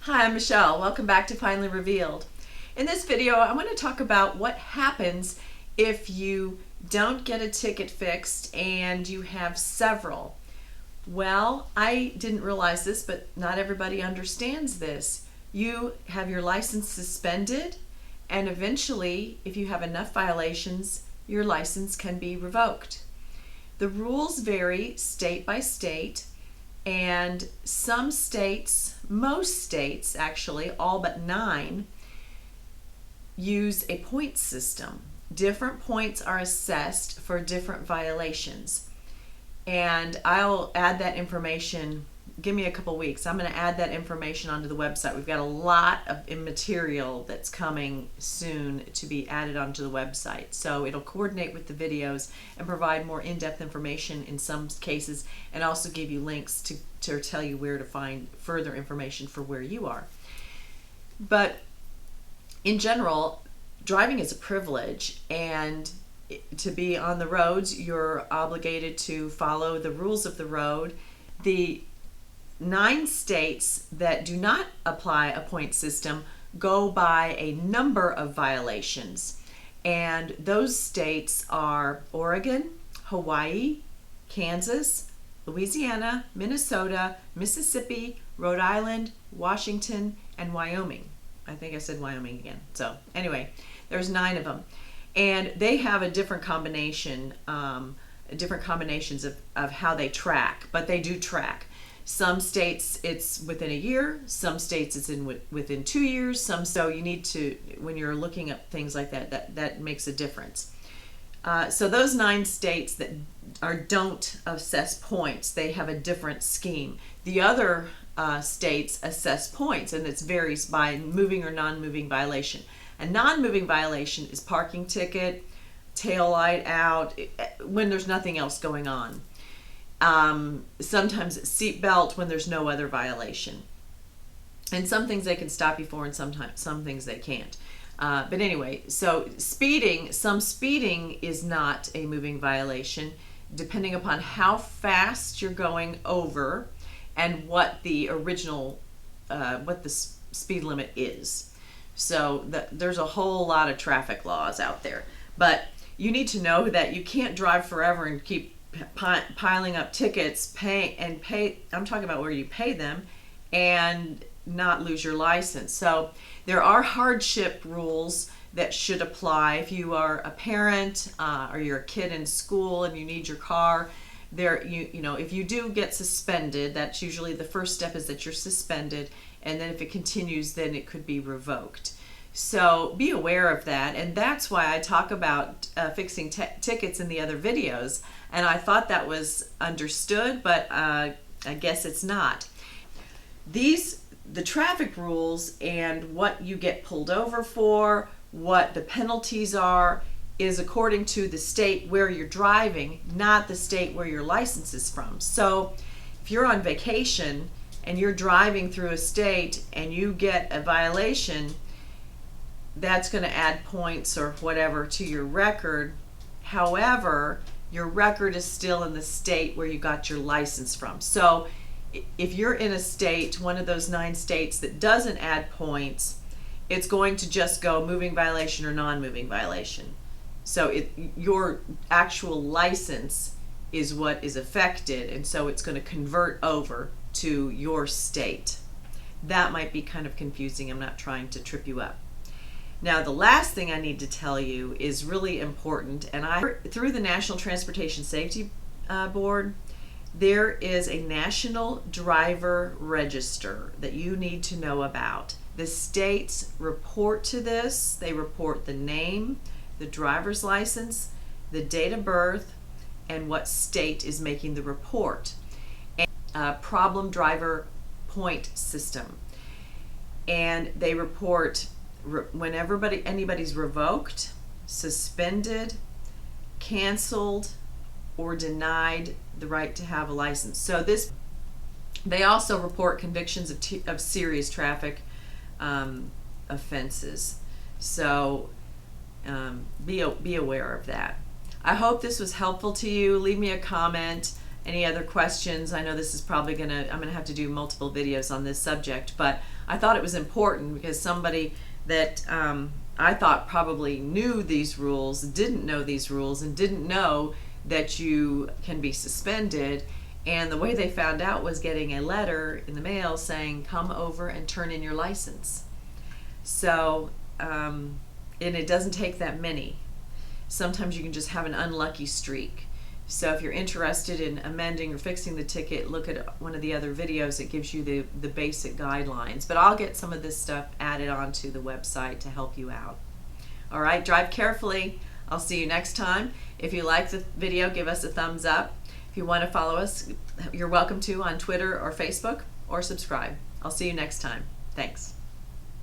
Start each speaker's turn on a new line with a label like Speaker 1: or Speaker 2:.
Speaker 1: Hi, I'm Michelle. Welcome back to Finally Revealed. In this video, I want to talk about what happens if you don't get a ticket fixed and you have several. Well, I didn't realize this, but not everybody understands this. You have your license suspended, and eventually, if you have enough violations, your license can be revoked. The rules vary state by state, and some states, most states actually, all but 9, use a point system. Different points are assessed for different violations. And I'll add that information, give me a couple weeks. I'm going to add that information onto the website. We've got a lot of material that's coming soon to be added onto the website. So it'll coordinate with the videos and provide more in-depth information in some cases, and also give you links to tell you where to find further information for where you are. But in general, driving is a privilege, and to be on the roads, you're obligated to follow the rules of the road. The 9 states that do not apply a point system go by a number of violations, and those states are Oregon, Hawaii, Kansas, Louisiana, Minnesota, Mississippi, Rhode Island, Washington, and Wyoming. I think I said Wyoming again. So anyway, there's 9 of them, and they have a different combination, different combinations of how they track, but they do track. Some states it's within a year, some states it's within 2 years, so you need to, when you're looking at things like that makes a difference. So those 9 states that don't assess points, they have a different scheme. The other states assess points, and it varies by moving or non-moving violation. A non-moving violation is parking ticket, tail light out, when there's nothing else going on. Sometimes it's seat belt when there's no other violation. And some things they can stop you for, and sometimes some things they can't. But anyway, so some speeding is not a moving violation, depending upon how fast you're going over and what the original, what the speed limit is. So there's a whole lot of traffic laws out there. But you need to know that you can't drive forever and keep piling up tickets, I'm talking about where you pay them, and not lose your license. So there are hardship rules that should apply if you are a parent or you're a kid in school and you need your car. You know, if you do get suspended, that's usually the first step, is that you're suspended, and then if it continues, then it could be revoked. So be aware of that, and that's why I talk about fixing tickets in the other videos, and I thought that was understood, but I guess it's not. The traffic rules and what you get pulled over for, what the penalties are, is according to the state where you're driving, not the state where your license is from. So if you're on vacation and you're driving through a state and you get a violation, that's going to add points or whatever to your record. However, your record is still in the state where you got your license from. So if you're in a state, one of those 9 states that doesn't add points, it's going to just go moving violation or non-moving violation. So your actual license is what is affected, and so it's going to convert over to your state. That might be kind of confusing. I'm not trying to trip you up. Now, the last thing I need to tell you is really important, and through the National Transportation Safety Board, there is a National Driver Register that you need to know about. The states report to this. They report the name, the driver's license, the date of birth, and what state is making the report. And problem driver point system. And they report when anybody's revoked, suspended, canceled, or denied the right to have a license. So they also report convictions of serious traffic offenses. So be aware of that. I hope this was helpful to you. Leave me a comment any other questions. I know this is probably I'm gonna have to do multiple videos on this subject, but I thought it was important because somebody that I thought probably knew these rules didn't know these rules and didn't know that you can be suspended. And the way they found out was getting a letter in the mail saying, come over and turn in your license. So, and it doesn't take that many. Sometimes you can just have an unlucky streak. So if you're interested in amending or fixing the ticket, look at one of the other videos. It gives you the basic guidelines. But I'll get some of this stuff added onto the website to help you out. All right, drive carefully. I'll see you next time. If you like the video, give us a thumbs up. If you want to follow us, you're welcome to on Twitter or Facebook, or subscribe. I'll see you next time. Thanks.